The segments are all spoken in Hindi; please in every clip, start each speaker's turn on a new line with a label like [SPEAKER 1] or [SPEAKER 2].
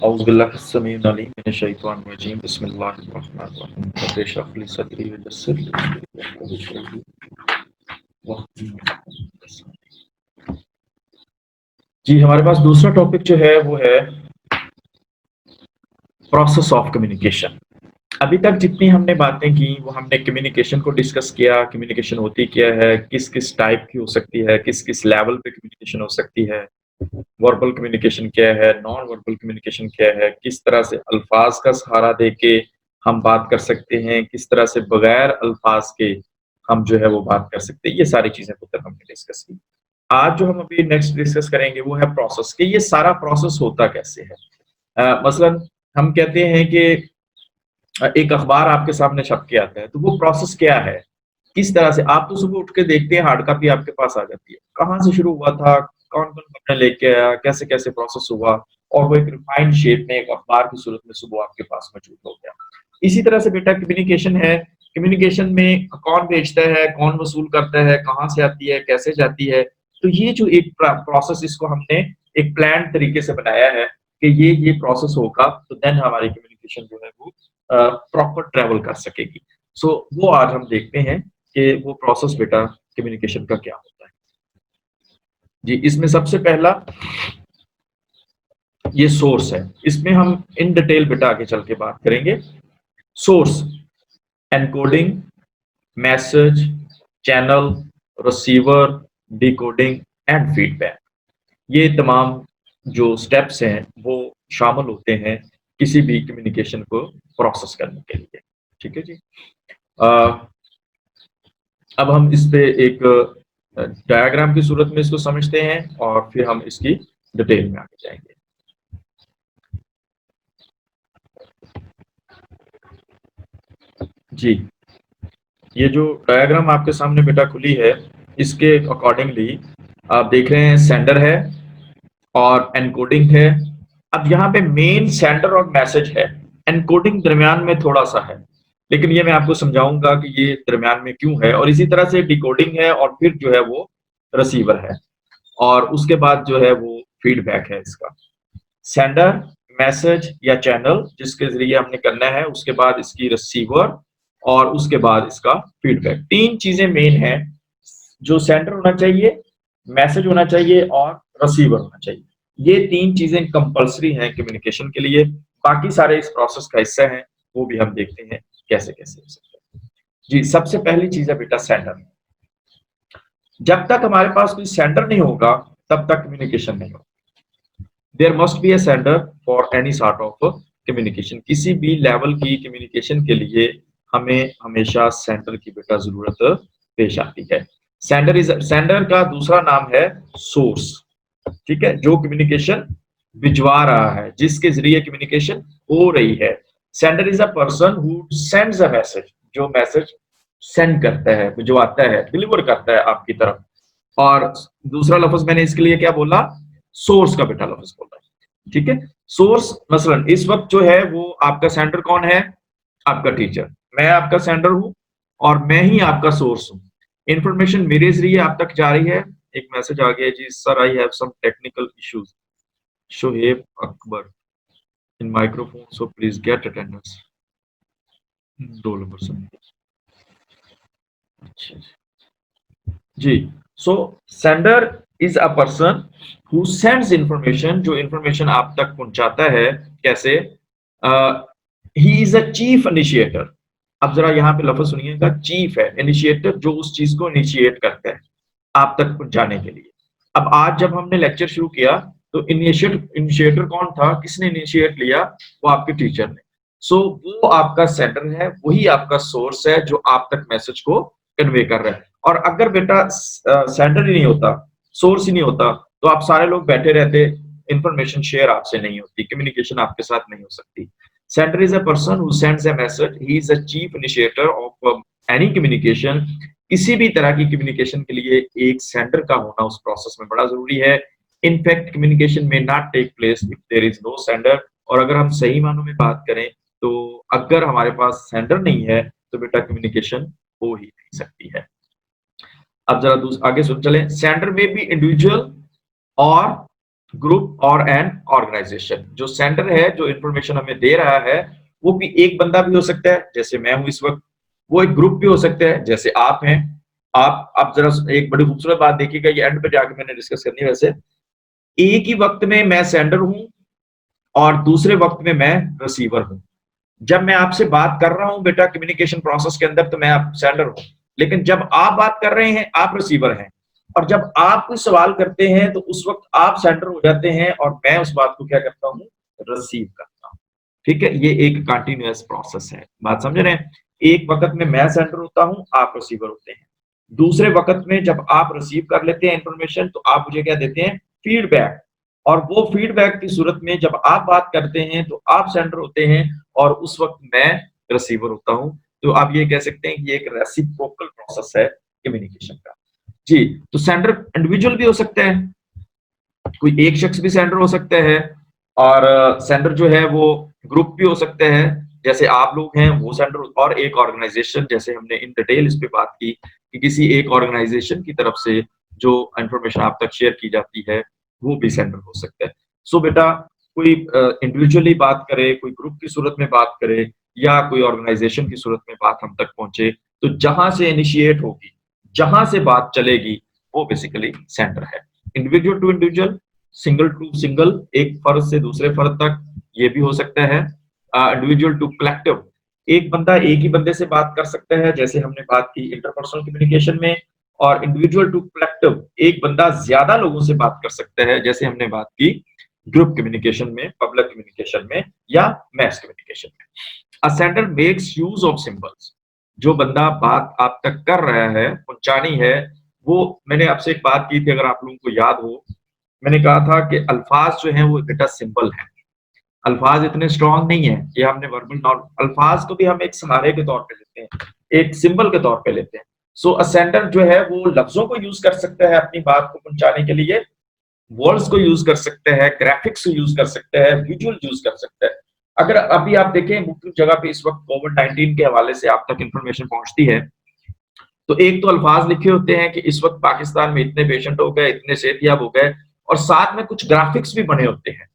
[SPEAKER 1] औज़ुबिल्लाहिस्समीउल अलीम मिनश्शैतानिर्रजीम बिस्मिल्लाहिर्रहमानिर्रहीम रब्बिश इश्रह ली सदरी वयस्सिर ली अमरी जी, हमारे पास दूसरा टॉपिक जो है वो है प्रोसेस ऑफ कम्युनिकेशन। अभी तक जितनी हमने बातें की वो हमने कम्युनिकेशन को डिस्कस किया, कम्युनिकेशन होती क्या है, किस-किस टाइप की हो सकती है, किस-किस लेवल पे कम्युनिकेशन हो सकती है, वर्बल कम्युनिकेशन क्या है, नॉन वर्बल कम्युनिकेशन क्या है, किस तरह से अल्फाज का सहारा देके हम बात कर सकते हैं, किस तरह से बगैर अल्फाज के हम जो है वो बात कर सकते हैं, ये सारी चीज़ें अभी तक हमने डिस्कस की। आज जो हम अभी नेक्स्ट डिस्कस करेंगे वो है प्रोसेस, कि ये सारा प्रोसेस होता कैसे है। मसलन हम कहते हैं कि एक अखबार आपके सामने छप के आता है, तो वो प्रोसेस क्या है? किस तरह से आप तो सुबह उठ के देखते हैं हार्ड कॉपी आपके पास आ जाती है। कहाँ से शुरू हुआ था? कौन-कौन कपड़े लेके आया? कैसे-कैसे प्रोसेस हुआ? और वो एक रिफाइंड शेप में एक अखबार की सूरत में सुबह आपके पास मौजूद हो गया। इसी तरह से बेटा कम्युनिकेशन है। कम्युनिकेशन में कौन भेजता है, कौन वसूल करता है, कहाँ से आती है, कैसे जाती है? तो ये जो एक प्रोसेस इसको हमने एक प्लान्ड तरीके से बनाया है कि ये प्रोसेस होगा तो देन हमारी कम्युनिकेशन जो है वो प्रॉपर ट्रैवल कर सकेगी। सो वो आज हम देखते हैं कि वो प्रोसेस बेटा कम्युनिकेशन का क्या होता है। जी, इसमें सबसे पहला ये सोर्स है। इसमें हम इन डिटेल बेटा आगे चल के बात करेंगे। Source, encoding, message, channel, receiver, decoding and feedback. ये तमाम जो स्टेप्स हैं वो शामिल होते हैं किसी भी कम्युनिकेशन को प्रोसेस करने के लिए। ठीक है जी। अ, अब हम इस पे एक डायग्राम की सूरत में इसको समझते हैं और फिर हम इसकी डिटेल में आगे जाएंगे। जी, ये जो डायग्राम आपके सामने बेटा खुली है, इसके अकॉर्डिंगली आप देख रहे हैं सेंडर है और एनकोडिंग है। अब यहाँ पे मेन सेंडर और मैसेज है, एनकोडिंग दरमियान में थोड़ा सा है, लेकिन ये मैं आपको समझाऊंगा कि ये दरमियान में क्यों है। और इसी तरह से डिकोडिंग है और फिर जो है वो रिसीवर है और उसके बाद जो है वो फीडबैक है इसका। सेंडर, मैसेज या चैनल जिसके जरिए हमने करना है, उसके बाद इसकी रिसीवर और उसके बाद इसका फीडबैक। तीन चीजें मेन है, जो सेंडर होना चाहिए, मैसेज होना चाहिए और रिसीवर होना चाहिए। ये तीन चीजें कंपलसरी हैं कम्युनिकेशन के लिए। बाकी सारे इस प्रोसेस का हिस्सा हैं, वो भी हम देखते हैं कैसे कैसे हो सकता है। जी, सबसे पहली चीज है बेटा सेंडर। जब तक हमारे पास कोई सेंडर नहीं होगा तब तक कम्युनिकेशन नहीं होगा। There must be a sender for any sort of communication. किसी भी लेवल की कम्युनिकेशन के लिए हमें हमेशा सेंडर की बेटा जरूरत पेश आती है। सेंडर का दूसरा नाम है सोर्स। ठीक है, जो कम्युनिकेशन भिजवा रहा है, जिसके जरिए कम्युनिकेशन हो रही है। Sender is a person who sends a message, जो मैसेज सेंड करता है, भिजवाता है, डिलीवर करता है आपकी तरफ। और दूसरा लफ्ज मैंने इसके लिए क्या बोला? सोर्स का बेटा लफ्ज बोला है। ठीक है, सोर्स मसलन इस वक्त जो है वो आपका सेंडर कौन है? आपका टीचर। मैं आपका सेंडर हूं और मैं ही आपका सोर्स हूं। इंफॉर्मेशन मेरे जरिए आप तक जा रही है। एक मैसेज आ गया जी, sir I have some technical issues, Shoaib Akbar in microphone, so please get attendance. Roll number सुनिए। अच्छा जी, so sender is a person who sends information, जो इंफॉर्मेशन आप तक पहुंचाता है। कैसे? He is a chief initiator. अब जरा यहाँ पे लफ्ज सुनिएगा, चीफ है, इनिशिएटर जो उस चीज को इनिशिएट करता है आप तक पहुंचाने के लिए। अब आज जब हमने लेक्चर शुरू किया तो इनिशिएटर कौन था, किसने इनिशिएट लिया? वो आपके टीचर ने। सो वो आपका सेंडर है, वही आपका सोर्स है जो आप तक मैसेज को कन्वे कर रहा है। और अगर बेटा सेंडर ही नहीं होता, सोर्स ही नहीं होता, तो आप सारे लोग बैठे रहते, इंफॉर्मेशन शेयर आपसे नहीं होती, कम्युनिकेशन आपके साथ नहीं हो सकती। Sender is a person who sends a message. He is a chief initiator of any communication. किसी भी तरह की कम्युनिकेशन के लिए एक सेंडर का होना उस प्रोसेस में बड़ा जरूरी है। इनफैक्ट कम्युनिकेशन में not take place if there is no sender. और अगर हम सही मानों में बात करें तो अगर हमारे पास सेंडर नहीं है तो बेटा कम्युनिकेशन हो ही नहीं सकती है। अब जरा आगे सुन चले। सेंडर में भी इंडिविजुअल और ग्रुप और एन ऑर्गेनाइजेशन। जो सेंडर है, जो इंफॉर्मेशन हमें दे रहा है, वो भी एक बंदा भी हो सकता है, जैसे मैं हूं इस वक्त। वो एक ग्रुप भी हो सकता है, जैसे आप हैं। आप जरा एक बड़ी खूबसूरत बात देखिएगा, ये एंड पे जाके मैंने डिस्कस करनी है। वैसे एक ही वक्त में मैं सेंडर हूं और दूसरे वक्त में मैं रिसीवर हूं। जब मैं आपसे बात कर रहा हूं बेटा कम्युनिकेशन प्रोसेस के अंदर, तो मैं आप सेंडर हूं। लेकिन जब आप बात कर रहे हैं, आप रिसीवर हैं। और जब आप कोई सवाल करते हैं, तो उस वक्त आप सेंडर हो जाते हैं और मैं उस बात को क्या करता हूं, रिसीव करता हूं। ठीक है, ये एक कंटिन्यूअस प्रोसेस है। बात समझ रहे हैं? एक वक्त में मैं सेंडर होता हूं, आप रिसीवर होते हैं। दूसरे वक्त में जब आप रिसीव कर लेते हैं इंफॉर्मेशन, तो आप मुझे क्या देते हैं, फीडबैक। और वो फीडबैक की सूरत में जब आप बात करते हैं, तो आप सेंडर होते हैं और उस वक्त मैं रिसीवर होता हूं। तो आप ये कह सकते हैं कि ये एक रेसिप्रोकल प्रोसेस है कम्युनिकेशन का। जी। तो सेंडर इंडिविजुअल भी हो सकता है, कोई एक शख्स भी सेंडर हो सकता है। और सेंडर जो है वो ग्रुप भी हो सकते हैं, जैसे आप लोग हैं वो सेंडर। और एक ऑर्गेनाइजेशन, जैसे हमने इन डिटेल इस पे बात की कि किसी एक ऑर्गेनाइजेशन की तरफ से जो इंफॉर्मेशन आप तक शेयर की जाती है, वो भी सेंडर हो सकता है। सो बेटा, कोई इंडिविजुअली बात करे, कोई ग्रुप की सूरत में बात करे, या कोई ऑर्गेनाइजेशन की सूरत में बात हम तक पहुंचे, तो जहां से इनिशिएट होगी, जहां से बात चलेगी, वो बेसिकली सेंडर है। Individual to individual, single to single, एक फर्द से दूसरे फर्द तक, ये भी हो सकता है। इंडिविजुअल टू कलेक्टिव, एक बंदा एक ही बंदे से बात कर सकता है, जैसे हमने बात की इंटरपर्सनल कम्युनिकेशन में। और इंडिविजुअल टू कलेक्टिव, एक बंदा ज्यादा लोगों से बात कर सकता है, जैसे हमने बात की ग्रुप कम्युनिकेशन में, पब्लिक कम्युनिकेशन में, या मैस कम्युनिकेशन में। अ sender makes use of symbols, जो बंदा बात आप तक कर रहा है, पहुंचानी है, वो, मैंने आपसे एक बात की थी अगर आप लोगों को याद हो, मैंने कहा था कि अल्फाज जो है वो बेटा सिंबल है। अल्फाज इतने स्ट्रांग नहीं है कि हमने वर्बल नॉट, अल्फाज को भी हम एक सहारे के तौर पे लेते हैं, एक सिंबल के तौर पे लेते हैं। सो असेंडर जो है वो लफ्जों को यूज कर सकता है अपनी बात को पहुंचाने के लिए, वर्ड्स को यूज कर सकते हैं, ग्राफिक्स को यूज कर सकते हैं, विजुअल यूज कर सकते हैं। अगर अभी आप देखें मुख्तलिफ जगह पे इस वक्त कोविड-19 के हवाले से आप तक इंफॉर्मेशन पहुंचती है, तो एक तो अल्फाज लिखे होते हैं कि इस वक्त पाकिस्तान में इतने पेशेंट हो गए, इतने सेहतियाब हो गए, और साथ में कुछ ग्राफिक्स भी बने होते हैं,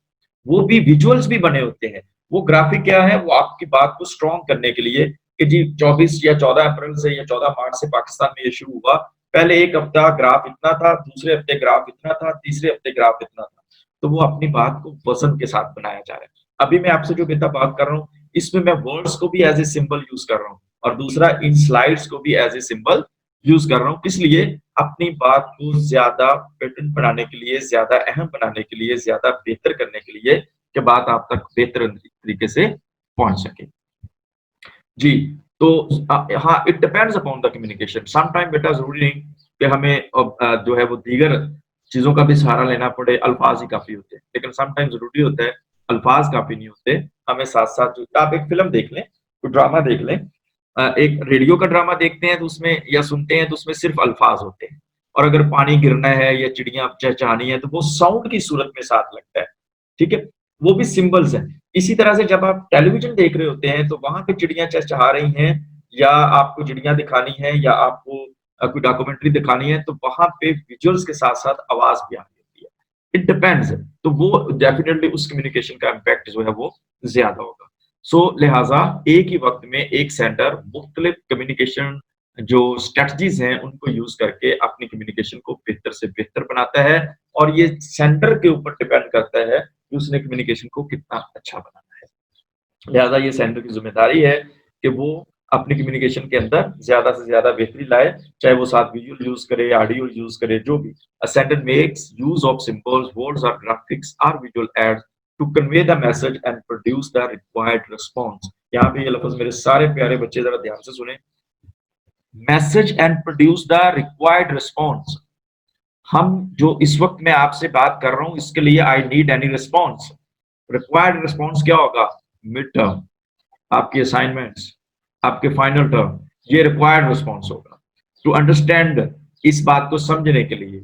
[SPEAKER 1] वो भी विजुअल्स भी बने होते हैं। वो ग्राफिक क्या है, वो आपकी बात को स्ट्रॉन्ग करने के लिए कि जी 24 या 14 अप्रैल से या 14 मार्च से पाकिस्तान में ये शुरू हुआ। पहले एक हफ्ता ग्राफ इतना था, दूसरे हफ्ते ग्राफ इतना था, तीसरे हफ्ते ग्राफ इतना था। तो वो अपनी बात को वजन के साथ बनाया जा रहा है। अभी मैं आपसे जो बेटा बात कर रहा हूँ, इसमें मैं वर्ड्स को भी एज ए सिंबल यूज कर रहा हूँ, और दूसरा इन स्लाइड्स को भी एज ए सिंबल यूज कर रहा हूँ। किस लिए? अपनी बात को ज्यादा पेटेंट बनाने के लिए, ज्यादा अहम बनाने के लिए, ज्यादा बेहतर करने के लिए, कि बात आप तक बेहतर तरीके से पहुंच सके। जी। तो हाँ, it depends upon the communication. Some time बेटा जरूरी नहीं कि हमें जो है वो दीगर चीजों का भी सहारा लेना पड़े, अल्फाज ही काफी होते हैं। लेकिन सम टाइम जरूरी होता है, अल्फाज काफी नहीं होते, हमें साथ साथ जो, आप एक फिल्म देख लें, कोई ड्रामा देख लें, एक रेडियो का ड्रामा देखते हैं तो उसमें, या सुनते हैं तो उसमें सिर्फ अल्फाज होते हैं। और अगर पानी गिरना है या चिड़िया चहचहानी है, तो वो साउंड की सूरत में साथ लगता है। ठीक है, वो भी सिंबल्स हैं। इसी तरह से जब आप टेलीविजन देख रहे होते हैं, तो वहां पे चिड़िया चहचहा रही हैं, या आपको चिड़िया दिखानी है, या आपको कोई डॉक्यूमेंट्री दिखानी है, तो वहां पे विजुअल्स के साथ साथ आवाज भी आ रही होती है। It depends. तो वो डेफिनेटली उस कम्युनिकेशन का इम्पैक्ट जो है वो ज्यादा होगा। सो लिहाजा एक ही वक्त में एक सेंडर मुख्तलिफ कम्युनिकेशन जो स्ट्रेटजीज हैं उनको यूज करके अपनी कम्युनिकेशन को बेहतर से बेहतर बनाता है। और ये सेंडर के ऊपर डिपेंड करता है कि उसने कम्युनिकेशन को कितना अच्छा बनाना है। लिहाजा ये सेंडर की जिम्मेदारी है कि वो अपनी कम्युनिकेशन के अंदर ज्यादा से ज्यादा बेहतरी लाए, चाहे वो साथ विजुअल यूज करे, ऑडियो यूज करे, जो भी। A sender makes use of symbols, words और ग्राफिक्स और visual aids to convey the message and produce the required response. यहाँ पे ये लफ्ज मेरे सारे प्यारे बच्चे जरा ध्यान से सुने, message and produce the required response. हम जो इस वक्त मैं आपसे बात कर रहा हूं, इसके लिए I need any response. Required response क्या होगा? मिड टर्म, आपकी असाइनमेंट्स, आपके फाइनल टर्म, ये रिक्वायर्ड रिस्पॉन्स होगा। टू अंडरस्टैंड, इस बात को समझने के लिए,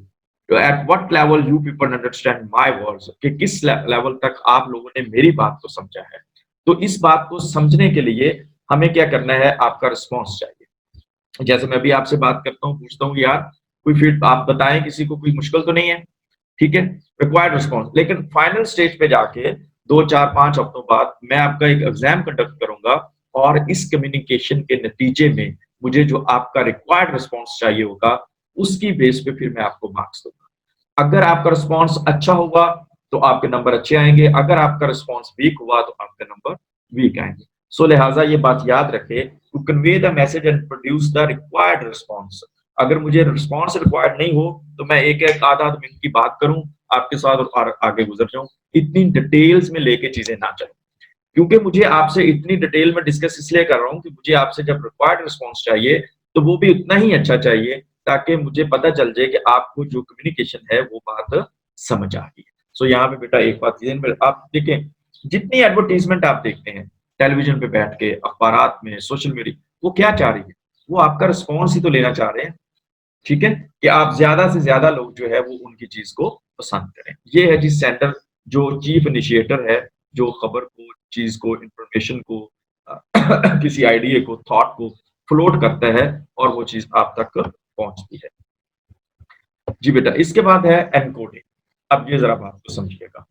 [SPEAKER 1] तो at what level you people understand my words, कि किस लेवल तक आप लोगों ने मेरी बात को समझा है। तो इस बात को समझने के लिए हमें क्या करना है? आपका रिस्पॉन्स चाहिए। जैसे मैं भी आपसे बात करता हूँ, पूछता हूँ यार कोई फील्ड आप बताएं, किसी को कोई मुश्किल तो नहीं है? ठीक है, रिक्वायर्ड रिस्पॉन्स। लेकिन फाइनल स्टेज पे जाके 2, 4, 5 हफ्तों बाद मैं आपका एक एग्जाम कंडक्ट करूंगा और इस कम्युनिकेशन के नतीजे में मुझे जो आपका रिक्वायर्ड रिस्पॉन्स चाहिए होगा उसकी बेस पे फिर मैं आपको मार्क्स दूंगा। अगर आपका रिस्पॉन्स अच्छा हुआ तो आपके नंबर अच्छे आएंगे, अगर आपका रिस्पॉन्स वीक हुआ तो आपके नंबर वीक आएंगे। सो लिहाजा ये बात याद रखें, to convey the message and produce the required response. अगर मुझे रिस्पॉन्स रिक्वायर्ड नहीं हो तो मैं एक एक आधा आध मिनट की बात करूं आपके साथ और आगे गुजर जाऊं, इतनी डिटेल्स में लेके चीजें ना चलें। क्योंकि मुझे आपसे इतनी डिटेल में डिस्कस इसलिए कर रहा हूं कि मुझे आपसे जब रिक्वायर्ड रिस्पॉन्स चाहिए तो वो भी उतना ही अच्छा चाहिए, ताकि मुझे पता चल जाए कि आपको जो कम्युनिकेशन है वो बात समझ आ गई। सो यहाँ पे बेटा एक बात आप देखें, जितनी एडवर्टीजमेंट आप देखते हैं टेलीविजन पे बैठ के, अखबारात में, सोशल मीडिया, वो क्या चाह रही है? वो आपका रिस्पॉन्स ही तो लेना चाह रहे हैं, ठीक है, कि आप ज्यादा से ज्यादा लोग जो है वो उनकी चीज को पसंद करें। ये है जी सेंडर, जो चीफ इनिशिएटर है, जो खबर को, चीज को, इंफॉर्मेशन को, किसी आइडिया को, थॉट को फ्लोट करता है और वो चीज आप तक पहुंचती है। जी बेटा, इसके बाद है एनकोडिंग। अब ये जरा बात को समझिएगा।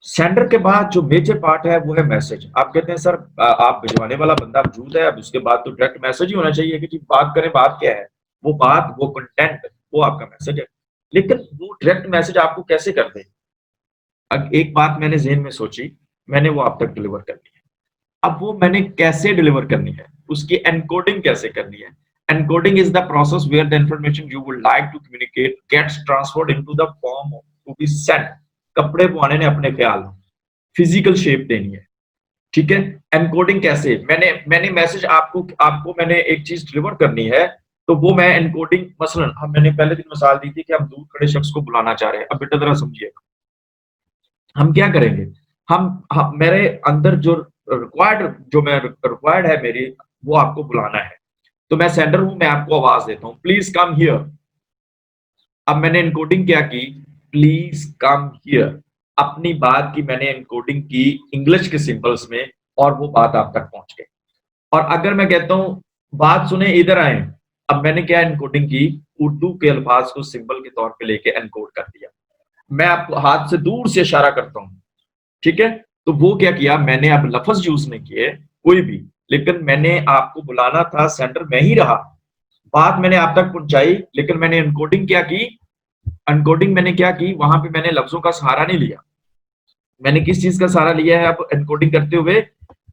[SPEAKER 1] सेंडर के बाद जो मेजर पार्ट है वो है मैसेज। आप कहते हैं सर आप भिजवाने वाला बंदा मौजूद है, अब उसके बाद तो डायरेक्ट मैसेज ही होना चाहिए कि जी बात करें, बात क्या है? वो बात, वो कंटेंट, वो आपका मैसेज है। लेकिन वो डायरेक्ट मैसेज आपको कैसे कर दे? अब एक बात मैंने ज़हन में सोची, मैंने वो आप तक डिलीवर करनी है। अब वो मैंने कैसे डिलीवर करनी है, उसकी एनकोडिंग कैसे करनी है? Encoding is the process where the information you would like to communicate gets transferred into the form to be sent. कपड़े पवाने ने अपने ख्याल, फिजिकल शेप देनी है, ठीक है। एनकोडिंग कैसे? मैंने मैंने मैसेज आपको आपको मैंने एक चीज डिलीवर करनी है, तो वो मैं एनकोडिंग, मसलन हम, मैंने पहले दिन मिसाल दी थी कि हम दूर खड़े शख्स को बुलाना चाह रहे हैं। अब बेटा जरा समझिएगा, हम क्या करेंगे? हम मेरे अंदर जो रिक्वायर्ड, जो मैं रिक्वायर्ड है मेरी, वो आपको बुलाना है। तो मैं सेंडर हूं, मैं आपको आवाज देता हूं, प्लीज कम हियर। अब मैंने एनकोडिंग क्या की? Please come here. अपनी बात की मैंने एनकोडिंग की इंग्लिश के सिंबल्स में, और वो बात आप तक पहुंच गई। और अगर मैं कहता हूं बात सुने इधर आए, अब मैंने क्या एनकोडिंग की? उर्दू के अल्फाज को सिंबल के तौर पे लेके एनकोड कर दिया। मैं आपको हाथ से दूर से इशारा करता हूं, ठीक है। तो वो क्या किया मैंने? अब लफ्ज यूज नहीं किए कोई भी, लेकिन मैंने आपको बुलाना था, सेंटर में ही रहा, बात मैंने आप तक पहुंचाई, लेकिन मैंने एनकोडिंग क्या की? एनकोडिंग मैंने क्या की? वहां पे मैंने लफ्जों का सहारा नहीं लिया। मैंने किस चीज का सहारा लिया है अब एनकोडिंग करते हुए?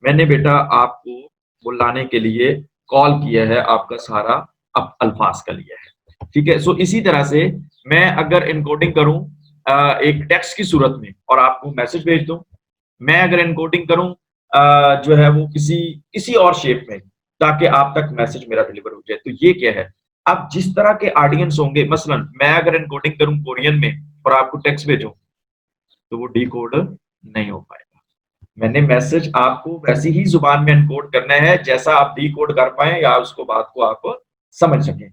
[SPEAKER 1] मैंने बेटा आपको बुलाने के लिए कॉल किया है, आपका सहारा अब अल्फाज का लिया है, ठीक है। सो इसी तरह से मैं अगर एनकोडिंग करूं एक टेक्स्ट की सूरत में और आपको मैसेज भेज दूं, मैं अगर एनकोडिंग करूं जो है वो किसी किसी और शेप में, ताकि आप तक मैसेज मेरा डिलीवर हो जाए, तो ये क्या है? अब जिस तरह के ऑडियंस होंगे, मसलन मैं अगर एनकोडिंग करूं कोरियन में और आपको टेक्स्ट भेजूं, तो वो डी कोड नहीं हो पाएगा। मैंने मैसेज आपको वैसी ही जुबान में एनकोड करना है जैसा आप डी कोड कर पाए या उसको बात को आप समझ सकें।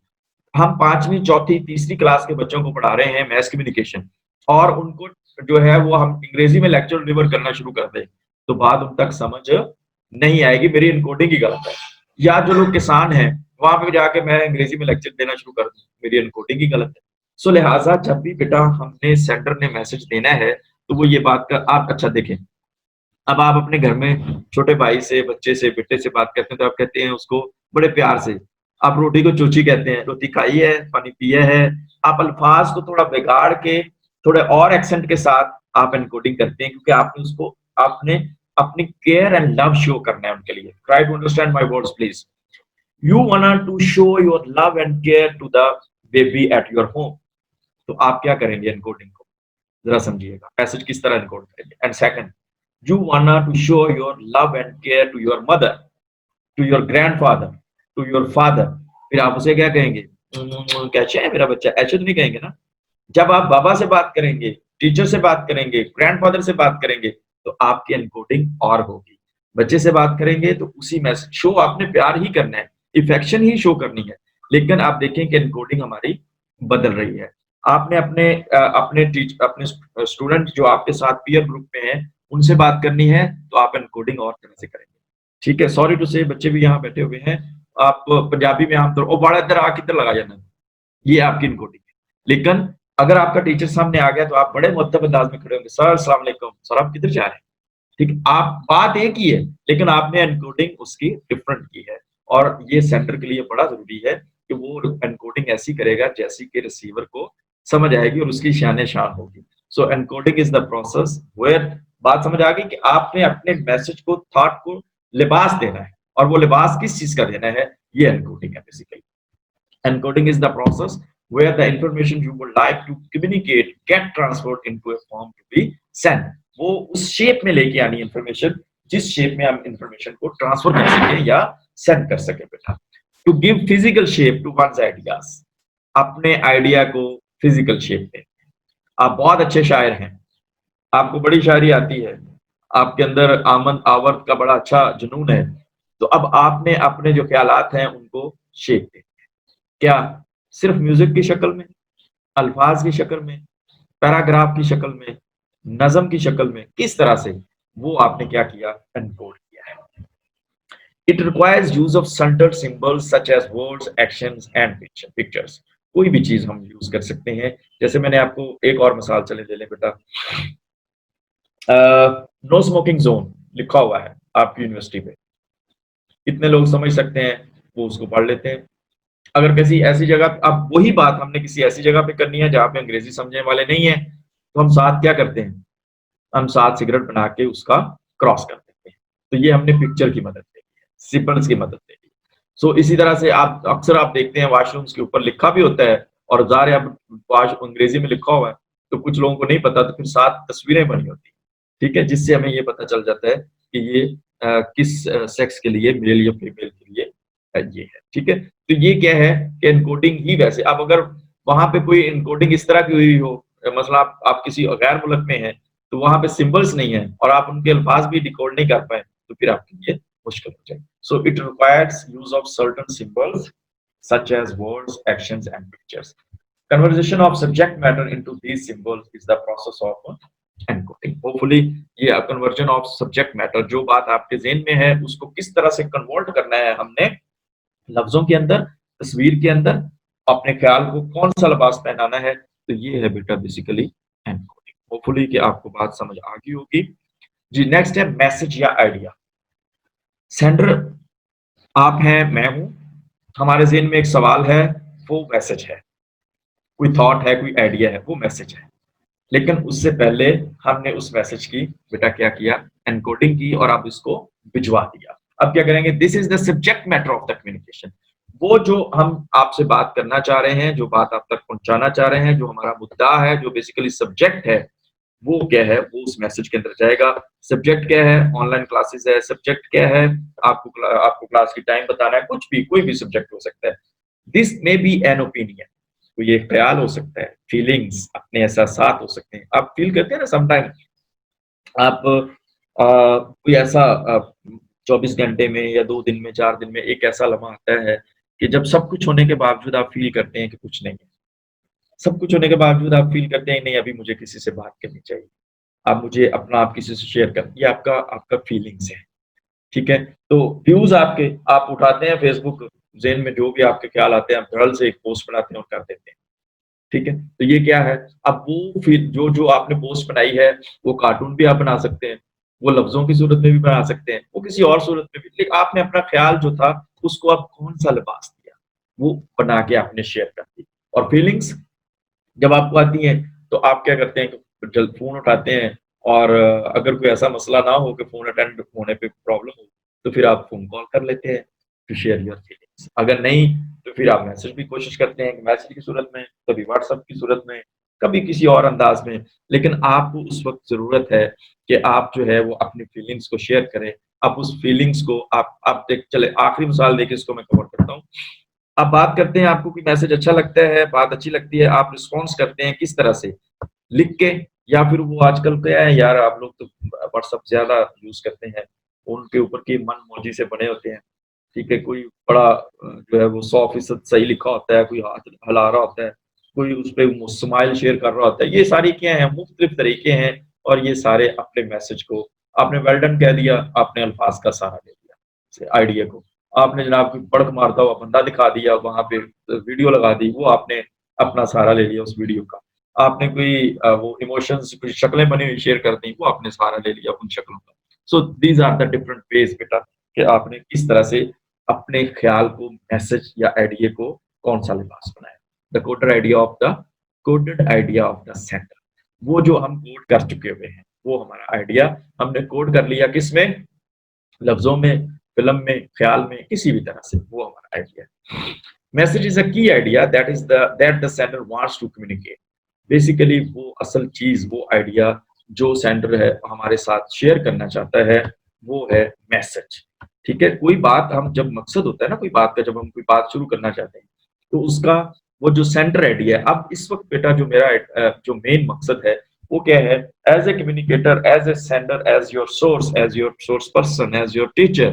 [SPEAKER 1] हम 5वीं, चौथी, तीसरी क्लास के बच्चों को पढ़ा रहे हैं मैस कम्युनिकेशन, और उनको जो है वो हम अंग्रेजी में लेक्चर डिलीवर करना शुरू कर दें, तो बात उन तक समझ नहीं आएगी, मेरी एनकोडिंग ही गलत है। या जो लोग किसान हैं, वहां पे जाके मैं अंग्रेजी में लेक्चर देना शुरू कर दूं, मेरी एनकोडिंग ही गलत है। सो लिहाजा जब भी बेटा हमने सेंटर ने मैसेज देना है, तो वो ये बात का आप अच्छा देखें। अब आप अपने घर में छोटे भाई से, बच्चे से, बेटे से बात करते हैं तो आप कहते हैं उसको बड़े प्यार से, आप रोटी को चूची कहते हैं, रोटी खाई है, पानी पिया है। आप अल्फाज को थोड़ा बिगाड़ के, थोड़े और एक्सेंट के साथ आप एनकोडिंग करते हैं, क्योंकि आपने उसको, आपने अपनी केयर एंड लव शो करना है उनके लिए। Try to understand my words please. You want to show your love and care to the baby at your home. तो आप क्या करेंगे एनकोडिंग को? जरा समझिएगा, मैसेज किस तरह एनकोड करेंगे। And second, you wanna to show your love and care to your mother, to your grandfather, to your father। फिर आप उसे क्या कहेंगे? कैसे है मेरा बच्चा, ऐसे तो नहीं कहेंगे ना। जब आप बाबा से बात करेंगे, टीचर से बात करेंगे, ग्रैंडफादर से बात करेंगे, तो आपकी एनकोडिंग और होगी। बच्चे से बात करेंगे तो उसी में शो आपने प्यार ही करना है, इफेक्शन ही शो करनी है। लेकिन आप देखें कि एनकोडिंग हमारी बदल रही है। आपने अपने स्टूडेंट जो आपके साथ पीयर ग्रुप में है, उनसे बात करनी है, तो आप एनकोडिंग और तरह से करेंगे, ठीक है। सॉरी टू से बच्चे भी यहाँ बैठे हुए हैं, आप पंजाबी में आमतौर ओ बड़ा इधर आ किधर लगा जाना, ये आपकी इनकोडिंग है। लेकिन अगर आपका टीचर सामने आ गया तो आप बड़े मुअद्दब अंदाज में खड़े होंगे, सर अस्सलाम वालेकुम, सर आप किधर जा रहे हैं? ठीक, आप बात एक ही है, लेकिन आपने एन्कोडिंग उसकी डिफरेंट की है और ये सेंडर के लिए बड़ा ज़रूरी है कि वो एन्कोडिंग ऐसी करेगा जैसी कि रिसीवर को समझ आएगी और उसकी शान-ए-शान होगी। So encoding is the process where बात समझ आ गई कि आपने अपने मैसेज को, थॉट को लिबास देना है और वो लिबास किस चीज़ का देना है, ये एन्कोडिंग है basically. Encoding is the process where the information you would like to communicate get transferred into a form to be sent. वो उस शेप में लेके आनी इंफॉर्मेशन जिस शेप में हम इंफॉर्मेशन को ट्रांसफर कर सके या सेंड कर सके बेटा। To give physical shape to one's ideas, अपने आइडिया को फिजिकल शेप दें। आप बहुत अच्छे शायर हैं, आपको बड़ी शायरी आती है, आपके अंदर आमद आवर्त का बड़ा अच्छा जुनून है, तो अब आपने अपने जो ख्यालात हैं उनको शेप दें। क्या सिर्फ म्यूजिक की शक्ल में, अल्फाज की शक्ल में, पैराग्राफ की शक्ल में, नज़म की शक्ल में, किस तरह से वो आपने क्या किया, एनकोड किया है। It requires use of centred symbols such as words, actions and pictures. कोई भी चीज हम यूज कर सकते हैं। जैसे मैंने आपको एक और मिसाल चले दे लें बेटा, नो स्मोकिंग जोन लिखा हुआ है आपकी यूनिवर्सिटी पे, कितने लोग समझ सकते हैं, वो उसको पढ़ लेते हैं। अगर किसी ऐसी जगह, अब वही बात हमने किसी ऐसी जगह पे करनी है जहाँ पे अंग्रेजी समझने वाले नहीं है, तो हम साथ क्या करते हैं, हम साथ सिगरेट बना के उसका क्रॉस कर देते हैं। तो ये हमने पिक्चर की मदद ले ली है, सिंबल्स की मदद ले ली। सो इसी तरह से आप अक्सर आप देखते हैं वॉशरूम्स के ऊपर लिखा भी होता है और ज़ाहिर है अब वाश अंग्रेजी में लिखा हुआ है, तो कुछ लोगों को नहीं पता, तो फिर साथ तस्वीरें बनी होती हैं, ठीक है, जिससे हमें ये पता चल जाता है कि ये किस सेक्स के लिए, मेल या फीमेल के लिए ये है, ठीक है। तो ये क्या है कि एन्कोडिंग ही वैसे, अब अगर वहाँ पे कोई एन्कोडिंग इस तरह की हुई हो, मसला आप किसी गैर मुल्क में हैं, तो वहाँ पे सिंबल्स नहीं है और आप उनके अल्फाज भी डिकोड नहीं कर पाए, तो फिर आपके लिए मुश्किल हो जाएगी। So it requires use of certain symbols such as words, actions, and pictures. Conversion of subject matter into these symbols is the process of encoding. Hopefully, ये conversion of subject matter, जो बात आपके ज़हन में है, उसको किस तरह से कन्वर्ट करना है हमने लफ्जों के अंदर, तस्वीर के अंदर, अपने ख्याल को कौन सा लिबास पहनाना है, तो ये है बेटा बेसिकली एनकोडिंग। होपफुली कि आपको बात समझ आ गई होगी। जी, नेक्स्ट है मैसेज या आइडिया। सेंडर आप हैं, मैं हूं, हमारे ज़हन में एक सवाल है, वो मैसेज है, कोई थॉट है, कोई आइडिया है, वो मैसेज है। लेकिन उससे पहले हमने उस मैसेज की बेटा क्या किया, एनकोडिंग की और अब इसको भिजवा दिया। अब क्या करेंगे, this is the subject matter of the communication. वो जो हम आपसे बात करना चाह रहे हैं, जो बात आप तक पहुंचाना चाह रहे हैं, जो हमारा मुद्दा है, जो बेसिकली सब्जेक्ट है, वो क्या है, वो उस मैसेज के अंदर जाएगा। सब्जेक्ट क्या है, ऑनलाइन क्लासेस है, सब्जेक्ट क्या है, आपको क्लास की टाइम बताना है, कुछ भी, कोई भी सब्जेक्ट हो सकता है। This may be an opinion, तो ये ख्याल हो सकता है, फीलिंग्स, अपने एहसासात हो सकते हैं। आप फील करते हैं ना समटाइम, आप कोई ऐसा 24 घंटे में या 2 दिन में, 4 दिन में एक ऐसा लम्हा आता है कि जब सब कुछ होने के बावजूद आप फील करते हैं कि कुछ नहीं है। सब कुछ होने के बावजूद आप फील करते हैं नहीं, अभी मुझे किसी से बात करनी चाहिए। आप मुझे अपना आप किसी से शेयर कर, ये आपका आपका फीलिंग्स है, ठीक है? तो व्यूज़ आपके, आप उठाते हैं फेसबुक, ज़हन में जो भी आपके ख्याल आते हैं, आप धड़ल्ले से एक पोस्ट बनाते हैं और कर देते हैं। ठीक है? तो ये क्या है, अब वो फिर जो आपने पोस्ट बनाई है, वो कार्टून भी आप बना सकते हैं, वो लफ्ज़ों की सूरत में भी बना सकते हैं, वो किसी और सूरत में भी, लेकिन आपने अपना ख़्याल जो था, उसको आप कौन-सा लिबास दिया, वो बना के आपने शेयर कर दी। और फीलिंग्स जब आपको आती हैं, तो आप क्या करते हैं कि जल्द फ़ोन उठाते हैं और अगर कोई ऐसा मसला ना हो कि फ़ोन अटेंड होने पे प्रॉब्लम हो, तो फिर आप फ़ोन कॉल कर लेते हैं, टू शेयर योर फीलिंग्स। अगर नहीं, तो फिर आप मैसेज भी कोशिश करते हैं कि मैसेज की सूरत में, कभी व्हाट्सएप की सूरत में, कभी किसी और अंदाज़ में। लेकिन आपको उस वक़्त ज़रूरत है कि आप जो है वो अपनी फीलिंग्स को शेयर करें। आप उस फीलिंग्स को आप देख चले, आखिरी मिसाल देके इसको मैं कवर करता हूँ। आप बात करते हैं, आपको कोई मैसेज अच्छा लगता है, बात अच्छी लगती है, आप रिस्पॉन्स करते हैं किस तरह से? लिख के, या फिर वो आजकल क्या है यार, आप लोग तो व्हाट्सएप ज़्यादा यूज़ करते हैं, उनके ऊपर के मनमौजी से बने होते हैं, ठीक है? कोई बड़ा जो है वो 100% सही लिखा होता है, कोई हाथ हिला रहा होता है, कोई उसपे स्माइल शेयर कर रहा होता है, ये सारी क्या हैं, मुख्तलिफ तरीके हैं और ये सारे अपने मैसेज को आपने वेल डन कह दिया, आपने अल्फाज का सहारा ले लिया, आइडिया को। आपने जनाब कोई बड़क मारता हुआ बंदा दिखा दिया, वहाँ पे वीडियो लगा दी, वो आपने अपना सहारा ले लिया उस वीडियो का। आपने कोई वो इमोशंस, कुछ शक्लें बनी हुई शेयर कर दी, वो आपने सहारा ले लिया उन शक्लों का। So these are the different ways बेटा, कि आपने किस तरह से अपने ख्याल को, मैसेज या आइडिया को कौन-सा लिबास बनाया। The coded idea of the sender. वो जो हम कोड कर चुके हुए हैं, वो हमारा आइडिया हमने कोड कर लिया किसमें? लफ्ज़ों में, फ़िल्म में, ख़्याल में, किसी भी तरह से, वो हमारा आइडिया है। Message is a key idea that the sender wants to communicate. Basically वो असल चीज़, वो आइडिया जो सेंडर है हमारे साथ शेयर करना चाहता है, वो है मैसेज। ठीक है? कोई बात, हम जब मकसद होता है ना कोई बात का, जब हम कोई बात शुरू करना चाहते हैं, तो उसका वो जो सेंटर आइडिया है, अब इस वक़्त बेटा जो मेरा जो मेन मकसद है, वो क्या है? As a communicator, as a sender, as your source person, as your teacher,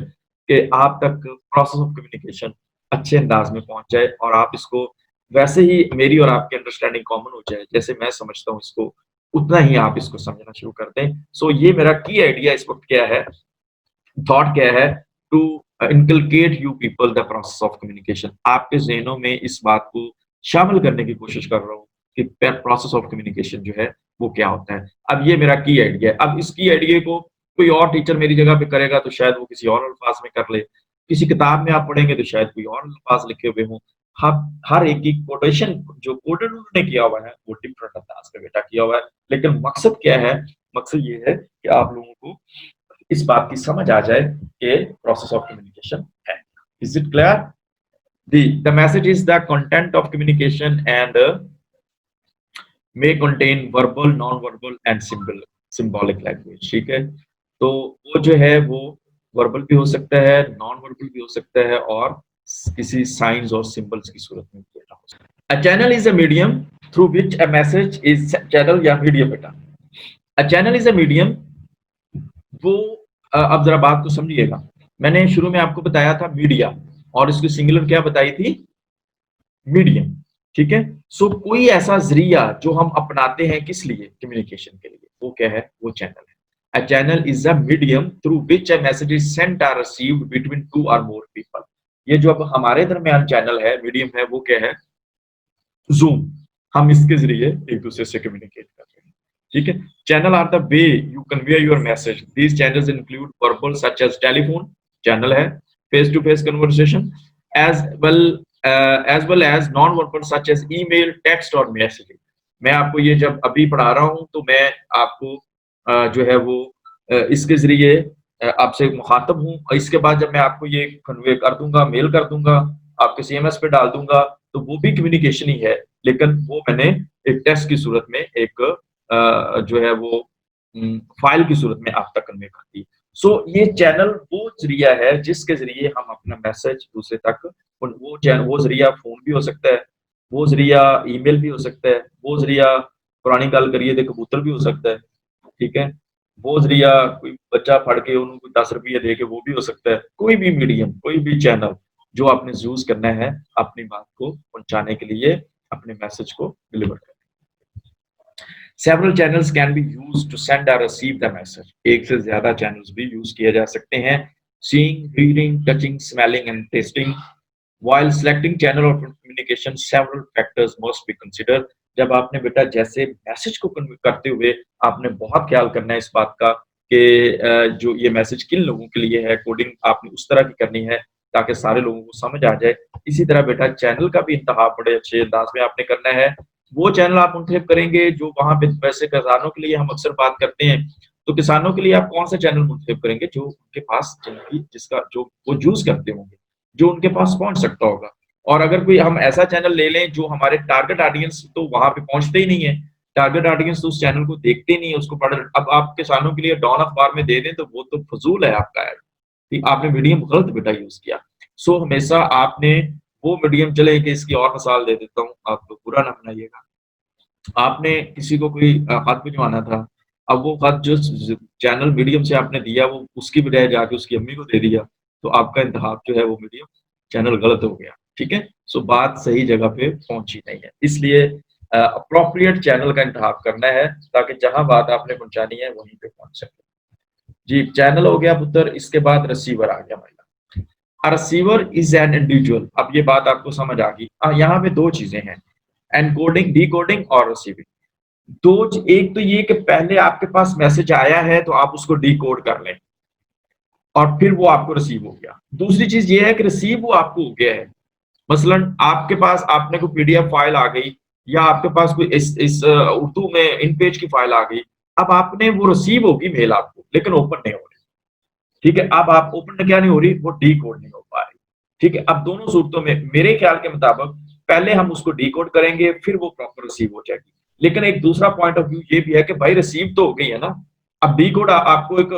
[SPEAKER 1] कि आप तक प्रोसेस ऑफ कम्युनिकेशन अच्छे अंदाज़ में पहुँच जाए और आप इसको वैसे ही मेरी और आपकी अंडरस्टैंडिंग कॉमन हो जाए, जैसे मैं समझता हूँ इसको, उतना ही आप इसको समझना शुरू कर दें। सो ये मेरा की आइडिया इस वक़्त क्या है, थॉट क्या है? To inculcate you people the process of communication. आपके ज़हनों में इस बात को शामिल करने की कोशिश कर रहा हूँ कि प्रोसेस ऑफ कम्युनिकेशन जो है, वो क्या होता है। अब ये मेरा की आइडिया है। अब इस की आइडिया को कोई और टीचर मेरी जगह पे करेगा तो शायद वो किसी और अल्फाज में कर ले। किसी किताब में आप पढ़ेंगे तो शायद कोई और अल्फाज लिखे हुए हों। हर एक की कोटेशन जो कोटेड उन्होंने किया हुआ है, वो डिफरेंट अंदाज में बेटा किया हुआ है। लेकिन मकसद क्या है? मकसद ये है कि आप लोगों को इस बात की समझ आ जाए कि प्रोसेस ऑफ कम्युनिकेशन है। Is it clear? The message is the content of communication and may contain verbal, non-verbal and symbolic language। ठीक है? तो वो जो है वो वर्बल भी हो सकता है, नॉन वर्बल भी हो सकता है और किसी साइंस और सिंबल्स की सूरत में भी हो सकता है। A channel is a medium through which a message is channel या मीडियम बेटा। A channel is a medium, वो अब जरा बात को समझिएगा। मैंने शुरू में आपको बताया था मीडिया, और इसकी सिंगुलर क्या बताई थी? मीडियम। ठीक है? सो कोई ऐसा ज़रिया जो हम अपनाते हैं किस लिए? कम्युनिकेशन के लिए, वो क्या है? वो चैनल है। A channel is a medium through which a message is sent और रिसीव्ड बिटवीन 2 और मोर पीपल। ये जो अब हमारे दरमियान चैनल है, मीडियम है, वो क्या है? ज़ूम। हम इसके ज़रिए एक-दूसरे से कम्युनिकेट कर रहे हैं। ठीक है? Channel are the way you convey your message. These channels include verbal such as telephone, channel है, face to face conversation, as well as well as nonverbal such as email, text और मैसेजिंग। मैं आपको ये जब अभी पढ़ा रहा हूँ, तो मैं आपको जो है वो इसके ज़रिए आपसे मुखातब हूँ, और इसके बाद जब मैं आपको ये कन्वे कर दूँगा, मेल कर दूँगा, आपके सीएमएस पे डाल दूँगा, तो वो भी कम्युनिकेशन ही है, लेकिन वो मैंने एक टेक्स्ट की सूरत में, एक जो है वो फ़ाइल की सूरत में आप तक कन्वे कर दी। सो ये चैनल वो ज़रिया है जिसके ज़रिए हम अपना मैसेज दूसरे तक, वो ज़रिया फ़ोन भी हो सकता है, वो ज़रिया ईमेल भी हो सकता है, वो ज़रिया पुरानी गल करिए ते कबूतर भी हो सकता है, ठीक है? वो ज़रिया कोई बच्चा पढ़ के उन्हें ₹10 दे के वो भी हो सकता है। कोई भी मीडियम, कोई भी चैनल जो आपने यूज़ करना है अपनी बात को पहुँचाने के लिए, अपने मैसेज को डिलीवर करने। Several channels can be used to send और रिसीव द मैसेज। एक से ज़्यादा चैनल्स भी यूज़ किए जा सकते हैं। Seeing, reading, touching, smelling and testing. While selecting channel of communication, several factors must be considered। जब आपने बेटा जैसे मैसेज को कन्वे करते हुए आपने बहुत ख्याल करना है इस बात का कि जो ये मैसेज किन लोगों के लिए है, कोडिंग आपने उस तरह की करनी है ताकि सारे लोगों को समझ आ जाए। इसी तरह बेटा चैनल का भी इंतखाब बड़े अच्छे अंदाज में आपने करना है। वो चैनल आप मुंतखब करेंगे जो वहाँ पे, वैसे किसानों के लिए हम अक्सर बात करते हैं, तो किसानों के लिए आप कौन सा चैनल मुंतखब करेंगे जो उनके पास, जिनकी जिसका जो वो यूज़ करते होंगे, जो उनके पास पहुँच सकता होगा। और अगर कोई हम ऐसा चैनल ले लें जो हमारे टारगेट ऑडियंस तो वहाँ पे पहुँचते ही नहीं है, टारगेट ऑडियंस तो उस चैनल को देखते ही नहीं है, उसको पढ़, अब आप किसानों के लिए डॉन अखबार में दे दें तो वो तो फ़ुज़ूल है आपका ऐड, कि आपने मीडियम गलत बेटा यूज़ किया। सो हमेशा आपने वो मीडियम, चले कि इसकी और मिसाल दे देता हूँ, आप बुरा ना मनाइएगा। आपने किसी को कोई खत भिजवाना था, अब वो खत जो चैनल मीडियम से आपने दिया, वो उसकी बजाय जाके उसकी अम्मी को दे दिया, तो आपका इंतखाब जो है वो मीडियम चैनल गलत हो गया। ठीक है? सो बात सही जगह पे पहुंची नहीं है, इसलिए अप्रोप्रिएट चैनल का इंतखाब करना है ताकि जहां बात आपने पहुंचानी है वहीं पे पहुंच सके। जी, चैनल हो गया पुत्र, इसके बाद रिसीवर आ गया भाई। A receiver is an individual. अब ये बात आपको समझ आ गई। यहाँ पे दो चीजें हैं, एनकोडिंग, डिकोडिंग और रिसीविंग। एक तो ये कि पहले आपके पास मैसेज आया है तो आप उसको डिकोड कर लें और फिर वो आपको रिसीव हो गया। दूसरी चीज ये है कि रिसीव वो आपको हो गया है। मसलन आपके पास आपने कोई पीडीएफ फाइल आ गई या आपके पास कोई इस उर्दू में इन पेज की फाइल आ गई। अब आपने वो रिसीव होगी मेल आपको, लेकिन ओपन नहीं हो रही। ठीक है, अब आप ओपन क्या नहीं हो रही, वो डीकोड नहीं हो पा रही। ठीक है, अब दोनों सूरतों में मेरे ख्याल के मुताबिक पहले हम उसको डीकोड करेंगे, फिर वो प्रॉपर रिसीव हो जाएगी। लेकिन एक दूसरा पॉइंट ऑफ व्यू ये भी है कि भाई रिसीव तो हो गई है ना। अब डीकोड आपको एक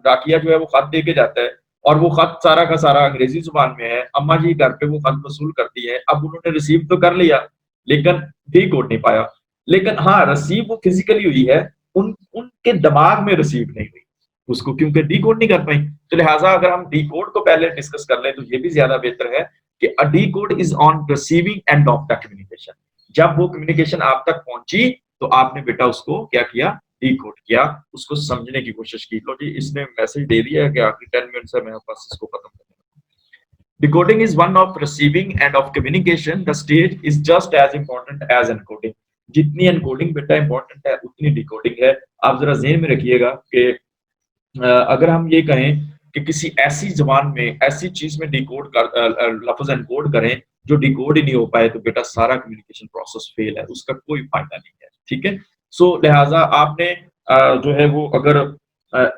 [SPEAKER 1] डाकिया जो है वो खत दे के जाता है और वो खत सारा का सारा अंग्रेजी जुबान में है। अम्मा जी घर पे वो खत वसूल करती है। अब उन्होंने रिसीव तो कर लिया लेकिन डीकोड नहीं पाया। लेकिन हाँ, रिसीव वो फिजिकली हुई है, उनके दिमाग में रिसीव नहीं हुई उसको, क्योंकि डीकोड नहीं कर पाई। तो लिहाजा अगर हम डीकोड को पहले डिस्कस कर लें तो ये भी ज्यादा बेहतर है कि a decode is on receiving end of the communication. जब वो कम्युनिकेशन आप तक पहुंची तो आपने बेटा उसको क्या किया, डीकोड किया, उसको समझने की कोशिश की। लो जी, इसने मैसेज दे दिया है कि आखिरी 10 मिनट है, मैं बस इसको खत्म कर दूंगा। Decoding is one of receiving end of communication. The stage is just as important as encoding. जितनी एनकोडिंग बेटा इंपॉर्टेंट है उतनी डिकोडिंग है। आप जरा जेहन में रखिएगा कि अगर हम ये कहें कि किसी ऐसी जबान में ऐसी चीज में डिकोड कर लफ्ज एनकोड करें जो डिकोड ही नहीं हो पाए, तो बेटा सारा कम्युनिकेशन प्रोसेस फेल है, उसका कोई फायदा नहीं है। ठीक है, सो लिहाजा आपने जो है वो अगर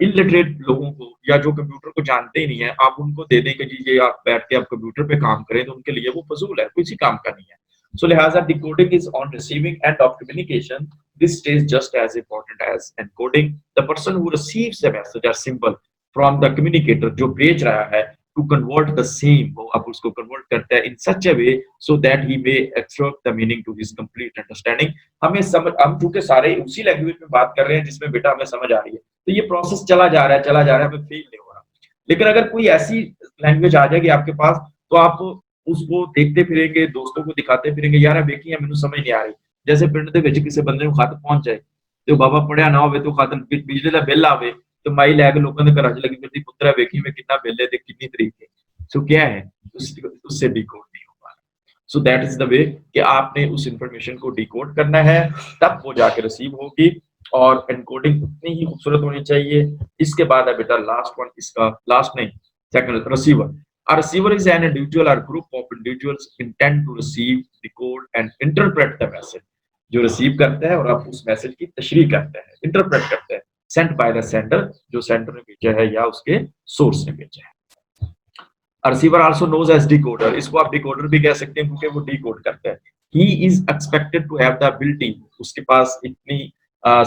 [SPEAKER 1] इलिटरेट लोगों को या जो कंप्यूटर को जानते ही नहीं है, आप उनको दे दें कि जी ये आप बैठ के आप कंप्यूटर पे काम करें, तो उनके लिए वो फजूल है, किसी काम का नहीं है। सो लिहाजा decoding is on receiving end of communication. This is just as important as encoding. The person who receives the message or symbol from the communicator जो भेज रहा है to convert the same, वो अब उसको convert करता है in such a way so that he may extract the meaning to his complete understanding. हमें समझ, हम चूंकि सारे उसी लैंग्वेज में बात कर रहे हैं जिसमें बेटा हमें समझ आ रही है, तो ये प्रोसेस चला जा रहा है चला जा रहा है, हमें फील नहीं हो रहा। लेकिन अगर कोई ऐसी लैंग्वेज आ जाएगी आपके पास, तो आप उसको देखते फिरेंगे, दोस्तों को दिखाते फिरेंगे, यार देखिए मैंने समझ नहीं आ रही। जैसे पिंड ਦੇ ਵਿੱਚ ਕਿਸੇ ਬੰਦੇ ਨੂੰ ਖਤ ਪਹੁੰਚ ਜਾਏ ਤੇ ਉਹ ਬਾਬਾ ਪੜਿਆ ਨਾ ਹੋਵੇ, ਤੇ ਖਤ ਬਿਜਲੀ ਦਾ ਬਿੱਲ ਆਵੇ ਤੇ ਮਾਈ ਲੈ ਕੇ ਲੋਕਾਂ ਦੇ ਘਰਾਂ 'ਚ ਲੱਗੀ ਫਿਰਦੀ, ਪੁੱਤਰਾ ਵੇਖੀ ਮੈਂ ਕਿੰਨਾ ਬਿੱਲ ਹੈ ਤੇ ਕਿੰਨੀ ਤਰੀਕ है। सो क्या है, उससे डिकोड नहीं हो पा रहा। So that is the way कि आपने उस इंफॉर्मेशन को डिकोड करना है, तब वो जाके रिसीव होगी। और एनकोडिंग उतनी ही खूबसूरत होनी चाहिए। इसके बाद है बेटा लास्ट वन, इसका लास्ट नहीं, second, receiver. A receiver is an individual or group of individuals intend to receive, decode and interpret the message। जो रिसीव करता है और आप उस मैसेज की तशरीह करते हैं, इंटरप्रेट करते हैं। सेंट बाय द सेंडर, जो सेंडर ने भेजा है या उसके सोर्स ने भेजा है। Receiver also knows as decoder, इसको आप डिकोडर भी कह सकते हैं क्योंकि वो डिकोड करता है। He is expected to have the ability, उसके पास इतनी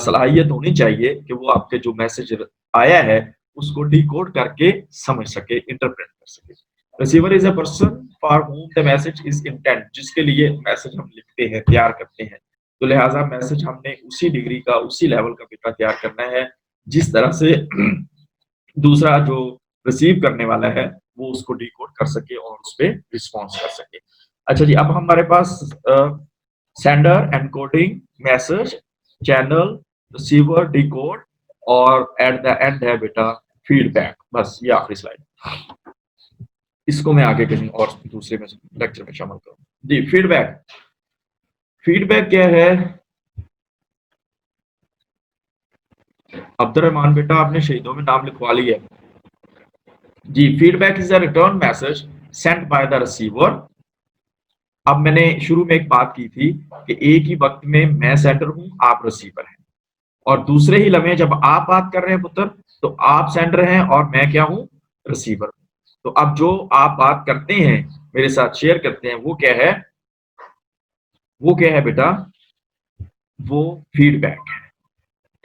[SPEAKER 1] सलाहियत होनी चाहिए कि वो आपके जो मैसेज आया है उसको डिकोड करके समझ सके, इंटरप्रेट कर सके। Receiver is a person for whom the message is intent, जिसके लिए मैसेज हम लिखते हैं, तैयार करते हैं। तो लिहाजा मैसेज हमने उसी डिग्री का, उसी लेवल का बेटा तैयार करना है जिस तरह से दूसरा जो रिसीव करने वाला है वो उसको डिकोड कर सके और उस पे रिस्पॉन्स कर सके। अच्छा जी, अब हमारे पास sender, encoding, message, channel, receiver, decode और एट द एंड है बेटा फीडबैक। बस ये आखिरी स्लाइड, इसको मैं आगे कहीं और दूसरे में लेक्चर में शामिल करूँ जी। फीडबैक, फीडबैक क्या है? अब्दुर्रहमान बेटा आपने शहीदों में नाम लिखवा लिया जी। Feedback is a return message sent by the receiver. अब मैंने शुरू में एक बात की थी कि एक ही वक्त में मैं सेंडर हूं, आप रिसीवर हैं, और दूसरे ही लम्हे जब आप बात कर रहे हैं पुत्र, तो आप सेंडर हैं और मैं क्या हूं, रिसीवर हूं। तो अब जो आप बात करते हैं, मेरे साथ शेयर करते हैं, वो क्या है, वो क्या है बेटा, वो फीडबैक है।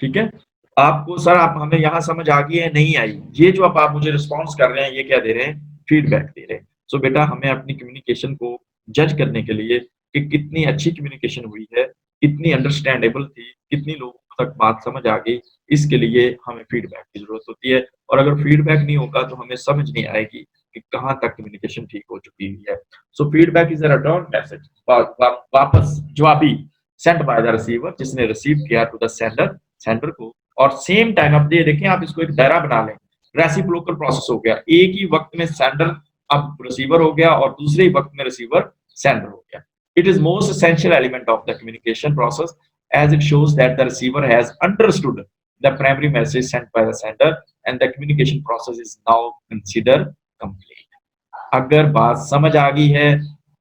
[SPEAKER 1] ठीक है, आपको सर आप हमें यहाँ समझ आ गई है नहीं आई, ये जो अब आप मुझे रिस्पॉन्स कर रहे हैं ये क्या दे रहे हैं, फीडबैक दे रहे हैं। सो बेटा हमें अपनी कम्युनिकेशन को जज करने के लिए कि कितनी अच्छी कम्युनिकेशन हुई है, कितनी अंडरस्टैंडेबल थी, कितनी लोगों तक बात समझ आ गई, इसके लिए हमें फीडबैक की जरूरत होती है। और अगर फीडबैक नहीं होगा तो हमें समझ नहीं आएगी कि कहाँ तक कम्युनिकेशन ठीक हो चुकी हुई है। So feedback is a return message, वापस जवाबी, सेंट बाय द रिसीवर, जिसने रिसीव किया टू द सेंडर, सेंडर को। और सेम टाइम आप ये देखें, आप इसको एक दायरा बना लें, रेसिप्रोकल प्रोसेस हो गया, एक ही वक्त में सेंडर अब रिसीवर हो गया और दूसरे ही वक्त में रिसीवर सेंडर हो गया। It is most essential element of the communication process as it shows that the receiver has understood the primary message sent by the sender and the communication process is now considered complete. अगर बात समझ आ गई है,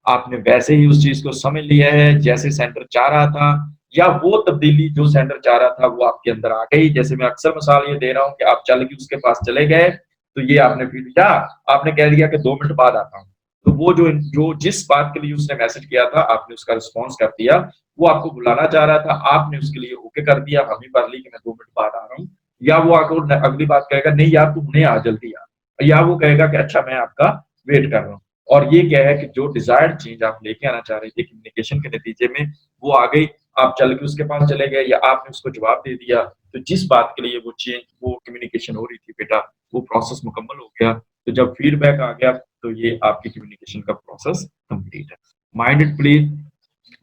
[SPEAKER 1] आपने वैसे ही उस चीज़ को समझ लिया है जैसे सेंडर चाह रहा था या वो तब्दीली जो सेंडर चाह रहा था वो आपके अंदर आ गई। जैसे मैं अक्सर मिसाल ये दे रहा हूँ कि आप चल के उसके पास चले गए, तो ये आपने फ़ीड या आपने कह दिया कि 2 मिनट बाद आता हूँ। तो वो जो जो जिस बात के लिए उसने मैसेज किया था, आपने उसका रिस्पॉन्स कर दिया। वो आपको बुलाना चाह रहा था, आपने उसके लिए ओके कर दिया, हामी भर ली कि मैं 2 मिनट बाद आ रहा हूँ। या वो आके अगली बात कहेगा, नहीं यार तू हुने आ, जल्दी आ। या वो कहेगा कि अच्छा मैं आपका वेट कर रहा हूँ। और ये क्या है कि जो डिज़ायर्ड चेंज आप लेके आना चाह रहे थे कम्युनिकेशन के नतीजे में, वो आ गई। आप चल के उसके पास चले गए या आपने उसको जवाब दे दिया। तो जिस बात के लिए वो कम्युनिकेशन हो रही थी बेटा, वो प्रोसेस मुकम्मल हो गया। तो जब फीडबैक आ गया, तो ये आपकी कम्युनिकेशन का प्रोसेस कंप्लीट है। Mind it please,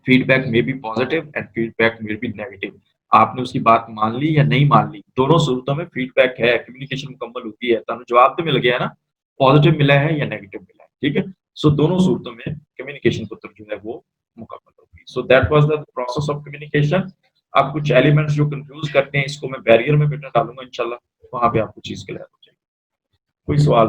[SPEAKER 1] feedback may be positive and feedback may be negative. आपने उसकी बात मान ली या नहीं मान ली, दोनों सूरतों में फीडबैक है, कम्युनिकेशन मुकम्मल होती है। तुहानू जवाब तो मिल गया है ना, पॉजिटिव मिला है या नेगेटिव मिला है, ठीक है? सो दोनों सूरतों में कम्युनिकेशन पुत्र जो है वो मुकम्मल होगी। So that was the process of communication. अब कुछ एलिमेंट्स जो कन्फ्यूज़ करते हैं, इसको मैं बैरियर में बेटा डालूँगा इंशाल्लाह, वहाँ पे आपको चीज़ क्लियर हो जाएगी। कोई सवाल?